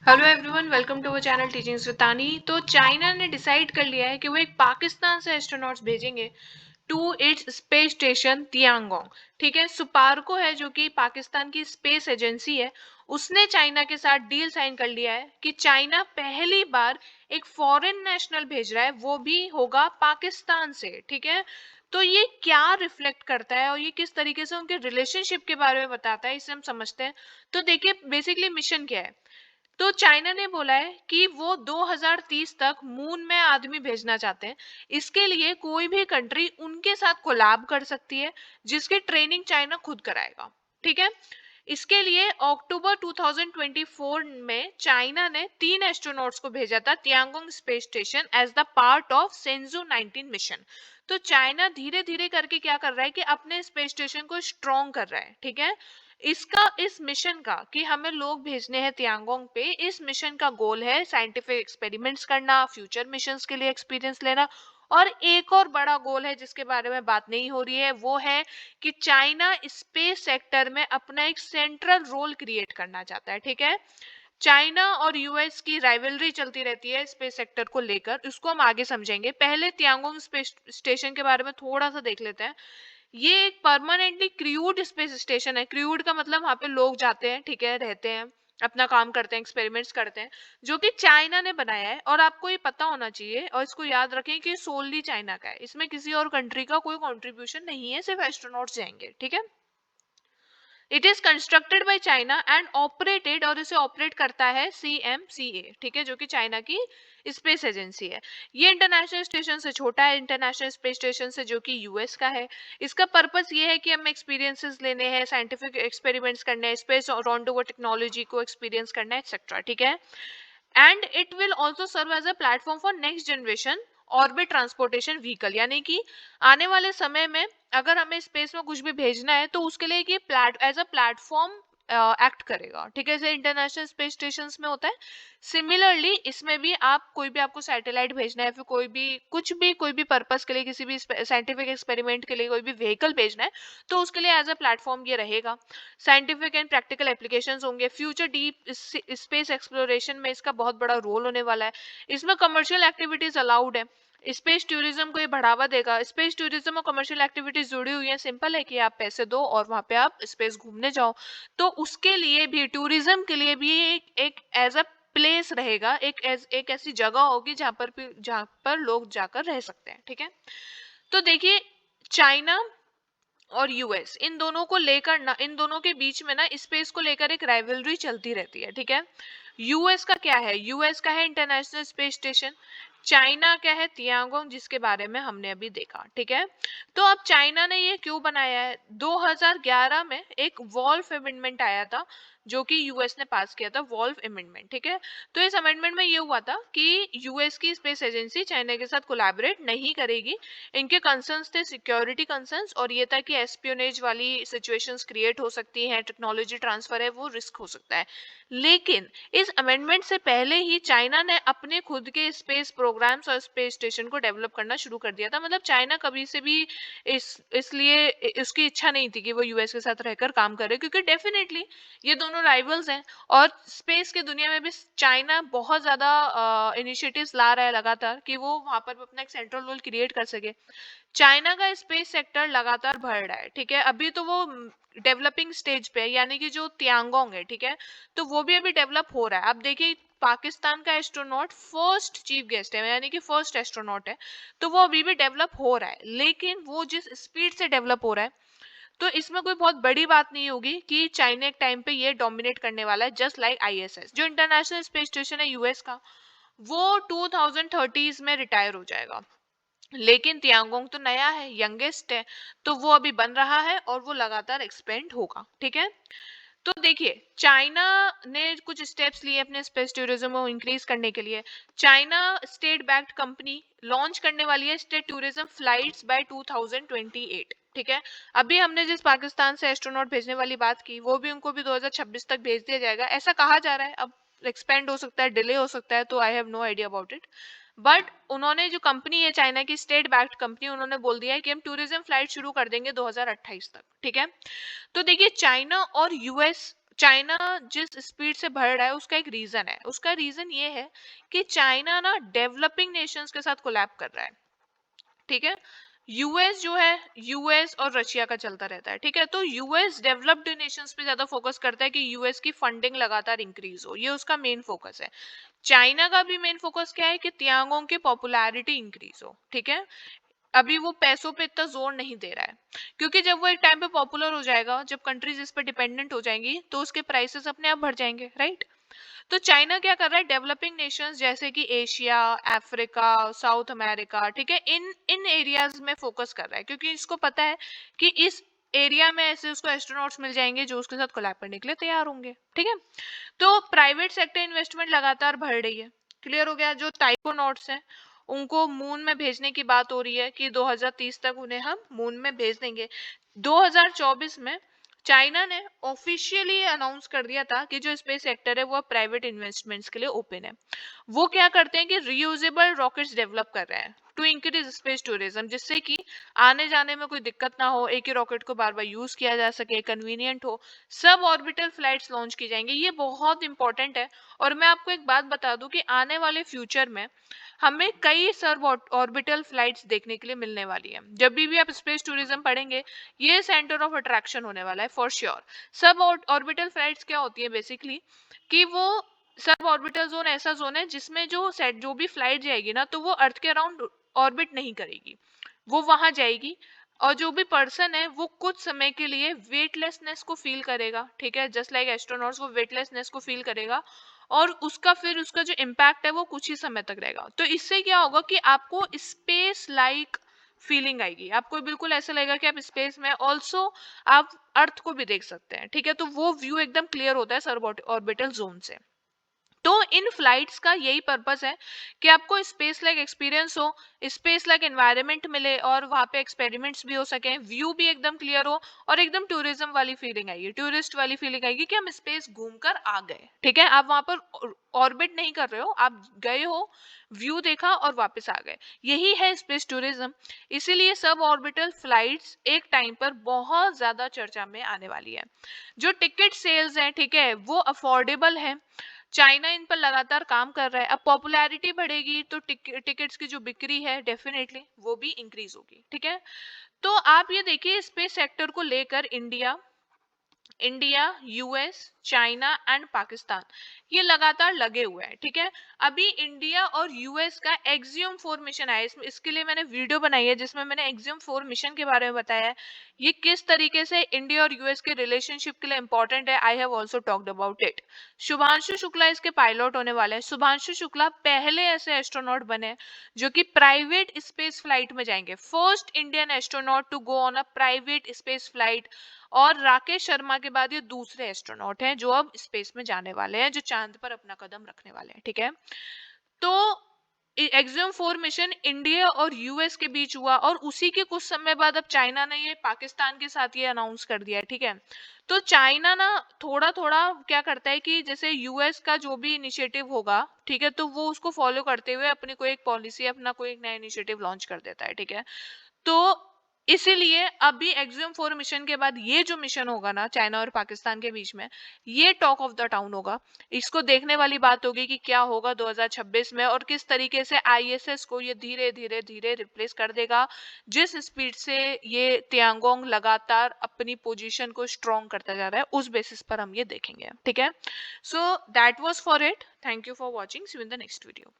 Hello everyone, welcome to our channel teaching सुतानी। तो China ने डिसाइड कर लिया है कि वो एक पाकिस्तान से एस्ट्रोनॉट्स भेजेंगे to its space station Tiangong. ठीक है, सुपार्को है जो कि पाकिस्तान की स्पेस एजेंसी है, उसने चाइना के साथ डील साइन कर लिया है कि चाइना पहली बार एक फॉरेन नेशनल भेज रहा है, वो भी होगा पाकिस्तान से। ठीक है, तो ये क्या रिफ्लेक्ट करता है और ये किस तरीके से उनके रिलेशनशिप के बारे में बताता है, इसे हम समझते हैं। तो देखिए, बेसिकली मिशन क्या है। तो चाइना ने बोला है कि वो 2030 तक मून में आदमी भेजना चाहते हैं। इसके लिए कोई भी कंट्री उनके साथ कोलैब कर सकती है, जिसकी ट्रेनिंग चाइना खुद कराएगा। ठीक है, इसके लिए अक्टूबर 2024 में चाइना ने 3 एस्ट्रोनॉट्स को भेजा था Tiangong space station as the part of Shenzhou 19 mission. तो चाइना धीरे धीरे करके क्या कर रहा है कि अपने स्पेस स्टेशन को स्ट्रॉन्ग कर रहा है। ठीक है, इस मिशन का कि हमें लोग भेजने हैं तियांगोंग पे, इस मिशन का गोल है साइंटिफिक एक्सपेरिमेंट्स करना, फ्यूचर मिशंस के लिए एक्सपीरियंस लेना। और एक और बड़ा गोल है जिसके बारे में बात नहीं हो रही है, वो है कि चाइना स्पेस सेक्टर में अपना एक सेंट्रल रोल क्रिएट करना चाहता है। ठीक है, चाइना और यूएस की राइवलरी चलती रहती है स्पेस सेक्टर को लेकर, उसको हम आगे समझेंगे। पहले तियांगोंग स्पेस स्टेशन के बारे में थोड़ा सा देख लेते हैं। ये एक परमानेंटली क्रूड स्पेस स्टेशन है। क्रूड का मतलब वहां पे लोग जाते हैं, ठीक है, रहते हैं, अपना काम करते हैं, एक्सपेरिमेंट्स करते हैं, जो कि चाइना ने बनाया है। और आपको ये पता होना चाहिए और इसको याद रखें कि सोलली चाइना का है, इसमें किसी और कंट्री का कोई कंट्रीब्यूशन नहीं है, सिर्फ एस्ट्रोनॉट्स जाएंगे। ठीक है, it is constructed by China and operated, और इसे ऑपरेट करता है CMCA। ठीक है, जो कि चाइना की स्पेस एजेंसी है। ये इंटरनेशनल स्टेशन से छोटा है, इंटरनेशनल स्पेस स्टेशन से, जो कि यूएस का है। इसका पर्पस ये है कि हमें एक्सपीरियंसेस लेने हैं, साइंटिफिक एक्सपेरिमेंट्स करने हैं, स्पेस अराउंड टेक्नोलॉजी को एक्सपीरियंस करना है, एक्सेट्रा। ठीक है, and it will also serve as a platform for next generation orbit transportation vehicle. यानी कि आने वाले समय में अगर हमें स्पेस में कुछ भी भेजना है तो उसके लिए कि एज अ प्लेटफॉर्म एक्ट करेगा। ठीक है, जैसे इंटरनेशनल स्पेस स्टेशन में होता है, सिमिलरली इसमें भी आप कोई भी, आपको सैटेलाइट भेजना है, फिर कोई भी कुछ भी कोई भी पर्पस के लिए, किसी भी साइंटिफिक एक्सपेरिमेंट के लिए कोई भी व्हीकल भेजना है, तो उसके लिए एज अ प्लेटफॉर्म ये रहेगा। साइंटिफिक एंड प्रैक्टिकल एप्लीकेशंस होंगे, फ्यूचर डीप स्पेस एक्सप्लोरेशन में इसका बहुत बड़ा रोल होने वाला है। इसमें कमर्शियल एक्टिविटीज अलाउड है, स्पेस टूरिज्म को ये बढ़ावा देगा। स्पेस टूरिज्म और कमर्शियल एक्टिविटीज जुड़ी हुई है, सिंपल है कि आप पैसे दो और वहां पे आप स्पेस घूमने जाओ। तो उसके लिए भी, टूरिज्म के लिए भी एक एज अ प्लेस रहेगा, एक ऐसी जगह होगी जहां पर लोग जाकर रह सकते हैं। ठीक है, तो देखिए, चाइना और यूएस, इन दोनों को लेकर ना, इन दोनों के बीच में ना स्पेस को लेकर एक राइवलरी चलती रहती है। ठीक है, यूएस का क्या है, यूएस का है इंटरनेशनल स्पेस स्टेशन। चाइना क्या है, तियांगोंग, जिसके बारे में हमने अभी देखा। ठीक है, तो अब चाइना ने ये क्यों बनाया है, 2011 में एक वॉल्फ अमेंडमेंट आया था जो कि यूएस ने पास किया था, वॉल्फ अमेंडमेंट। ठीक है, तो इस अमेंडमेंट में ये हुआ था कि यूएस की स्पेस एजेंसी चाइना के साथ कोलैबोरेट नहीं करेगी। इनके कंसर्न्स थे सिक्योरिटी कंसर्न्स, और ये था कि एस्पियोनेज वाली सिचुएशंस क्रिएट हो सकती हैं, टेक्नोलॉजी ट्रांसफर है वो रिस्क हो सकता है। लेकिन इस अमेंडमेंट से पहले ही चाइना ने अपने खुद के स्पेस प्रोग्राम्स और स्पेस स्टेशन को डेवलप करना शुरू कर दिया था। मतलब चाइना कभी से भी इसलिए उसकी इच्छा नहीं थी कि वो यूएस के साथ रहकर काम करे, क्योंकि डेफिनेटली ये दोनों राइवल्स हैं। और स्पेस की दुनिया में भी चाइना बहुत ज्यादा इनिशिएटिव्स ला रहा है लगातार कि वो वहां पर अपना एक सेंट्रल रोल क्रिएट कर सके। चाइना का स्पेस सेक्टर लगातार बढ़ रहा है। ठीक है, अभी तो वो डेवलपिंग स्टेज पे है, यानी कि जो तियांगोंग है, ठीक है, तो वो भी अभी डेवलप हो रहा है। अब देखिए, पाकिस्तान का एस्ट्रोनॉट फर्स्ट चीफ गेस्ट है, यानी कि फर्स्ट एस्ट्रोनॉट है, तो वो अभी भी डेवलप हो रहा है। लेकिन वो जिस स्पीड से डेवलप हो रहा है, तो इसमें कोई बहुत बड़ी बात नहीं होगी कि चाइना एक टाइम पे ये डोमिनेट करने वाला है। जस्ट लाइक आईएसएस, जो इंटरनेशनल स्पेस स्टेशन है यूएस का, वो 2030 में रिटायर हो जाएगा। लेकिन तियांगोंग तो नया है, यंगेस्ट है, तो वो अभी बन रहा है और वो लगातार एक्सपेंड होगा। ठीक है, तो देखिए, चाइना ने कुछ स्टेप्स लिए अपने स्पेस टूरिज्म को इंक्रीज करने के लिए। China state backed company launch करने वाली है स्टेट टूरिज्म फ्लाइट्स बाय 2028। ठीक है, अभी हमने जिस पाकिस्तान से एस्ट्रोनॉट भेजने वाली बात की, वो भी उनको भी 2026 तक भेज दिया जाएगा, ऐसा कहा जा रहा है। अब एक्सपेंड हो सकता है, डिले हो सकता है, तो I have no idea about it. But उन्होंने, जो कंपनी है चाइना की स्टेट बैक्ड कंपनी, उन्होंने बोल दिया है कि हम टूरिज्म फ्लाइट शुरू कर देंगे 2028 तक। ठीक है, तो देखिए, चाइना और यूएस चाइना जिस स्पीड से बढ़ रहा है उसका एक रीजन है। उसका रीजन ये है कि चाइना ना डेवलपिंग नेशंस के साथ कोलैब कर रहा है, ठीक है। यूएस जो है, यूएस और रशिया का चलता रहता है, ठीक है। तो यूएस डेवलप्ड नेशंस पे ज्यादा फोकस करता है कि यूएस की फंडिंग लगातार इंक्रीज हो, ये उसका मेन फोकस है। चाइना का भी मेन फोकस क्या है कि तियांगोंग की पॉपुलैरिटी इंक्रीज हो, ठीक है। अभी वो पैसों पे इतना जोर नहीं दे रहा है, क्योंकि जब वो एक टाइम पे पॉपुलर हो जाएगा, जब कंट्रीज इस पर डिपेंडेंट हो जाएंगी, तो उसके प्राइसेस अपने आप बढ़ जाएंगे, राइट। तो चाइना क्या कर रहा है, डेवलपिंग नेशंस जैसे कि एशिया, अफ्रीका, साउथ अमेरिका, ठीक है, इन इन एरियाज में फोकस कर रहा है, क्योंकि इसको पता है कि इस एरिया में ऐसे उसको एस्ट्रोनॉट्स मिल जाएंगे जो उसके साथ कोलैब करने के लिए तैयार होंगे, ठीक है। तो प्राइवेट सेक्टर इन्वेस्टमेंट लगातार बढ़ रही है। क्लियर हो गया। जो टाइकोनॉट्स हैं उनको मून में भेजने की बात हो रही है कि 2030 तक उन्हें हम मून में भेज देंगे। 2024 में चाइना ने ऑफिशियली अनाउंस कर दिया था कि जो स्पेस सेक्टर है वो प्राइवेट इन्वेस्टमेंट्स के लिए ओपन है। वो क्या करते हैं कि रीयूजेबल रॉकेट्स डेवलप कर रहे हैं टू इंक्रीज स्पेस टूरिज्म, जिससे कि आने जाने में कोई दिक्कत ना हो, एक ही रॉकेट को बार बार यूज किया जा सके, कन्वीनियंट हो। सब ऑर्बिटल फ्लाइट्स लॉन्च की जाएंगी, ये बहुत इंपॉर्टेंट है। और मैं आपको एक बात बता दूं कि आने वाले फ्यूचर में हमें कई सब ऑर्बिटल फ्लाइट्स देखने के लिए मिलने वाली है। जब भी आप स्पेस टूरिज्म पढ़ेंगे, ये सेंटर ऑफ अट्रैक्शन होने वाला है for sure. Sub orbital flights क्या होती है बेसिकली, कि वो सब ऑर्बिटल जोन ऐसा जोन है जिसमें जो भी फ्लाइट जाएगी ना, तो वो अर्थ के अराउंड ऑर्बिट नहीं करेगी, वो वहां जाएगी। और जो भी पर्सन है वो कुछ समय के लिए वेटलेसनेस को फील करेगा, ठीक है, जस्ट लाइक एस्ट्रोनॉट्स वो वेटलेसनेस को फील करेगा। और उसका जो इम्पैक्ट है वो कुछ ही समय तक रहेगा। तो इससे क्या होगा कि आपको स्पेस लाइक फीलिंग आएगी, आपको बिल्कुल ऐसा लगेगा कि आप स्पेस में ऑल्सो आप अर्थ को भी देख सकते हैं, ठीक है। तो वो व्यू एकदम क्लियर होता है सब ऑर्बिटल जोन से। तो इन फ्लाइट्स का यही पर्पस है कि आपको स्पेस लाइक एक्सपीरियंस हो, स्पेस लाइक एनवायरनमेंट मिले, और वहाँ पे एक्सपेरिमेंट्स भी हो सके, व्यू भी एकदम क्लियर हो, और एकदम टूरिज्म वाली फीलिंग आएगी, टूरिस्ट वाली फीलिंग आएगी कि हम स्पेस घूमकर आ गए, ठीक है। आप वहाँ पर ऑर्बिट नहीं कर रहे हो, आप गए हो, व्यू देखा और वापस आ गए। यही है स्पेस टूरिज्म। इसीलिए सब ऑर्बिटल फ्लाइट्स एक टाइम पर बहुत ज्यादा चर्चा में आने वाली है। जो टिकट सेल्स हैं, ठीक है, वो अफोर्डेबल है। चाइना इन पर लगातार काम कर रहा है। अब पॉपुलैरिटी बढ़ेगी तो टिकट्स की जो बिक्री है डेफिनेटली वो भी इंक्रीज होगी, ठीक है। तो आप ये देखिए, स्पेस सेक्टर को लेकर India, US, China and Pakistan ये लगातार लगे हुए हैं, ठीक है। अभी इंडिया और यूएस का एक्सियम 4 मिशन आया, इसके लिए मैंने वीडियो बनाई है जिसमें मैंने एक्सियम 4 मिशन के बारे में बताया है। ये किस तरीके से इंडिया और यूएस के रिलेशनशिप के लिए इंपॉर्टेंट है, I have also talked about it. Shubhanshu Shukla इसके पायलट होने वाले हैं। शुभांशु शुक्ला पहले ऐसे एस्ट्रोनॉट बने जो कि प्राइवेट स्पेस फ्लाइट में जाएंगे, first Indian astronaut to go on a private space flight. और राकेश शर्मा के बाद ये दूसरे एस्ट्रोनॉट हैं जो अब स्पेस में जाने वाले हैं, जो चांद पर अपना कदम रखने वाले हैं, ठीक है। तो एक्सियम 4 मिशन इंडिया और यूएस के बीच हुआ, और उसी के कुछ समय बाद अब चाइना ने ये पाकिस्तान के साथ ये अनाउंस कर दिया है, ठीक है। तो चाइना ना थोड़ा थोड़ा क्या करता है कि जैसे यूएस का जो भी इनिशिएटिव होगा, ठीक है, तो वो उसको फॉलो करते हुए अपनी कोई एक पॉलिसी, अपना कोई एक नया इनिशिएटिव लॉन्च कर देता है, ठीक है। तो इसीलिए अभी एक्सियम 4 मिशन के बाद ये जो मिशन होगा ना चाइना और पाकिस्तान के बीच में, ये टॉक ऑफ द टाउन होगा। इसको देखने वाली बात होगी कि क्या होगा 2026 में, और किस तरीके से आईएसएस को ये धीरे धीरे धीरे रिप्लेस कर देगा, जिस स्पीड से ये तियांगोंग लगातार अपनी पोजीशन को स्ट्रॉन्ग करता जा रहा है, उस बेसिस पर हम ये देखेंगे, ठीक है। So that was for it, thank you for watching, see you in the next video.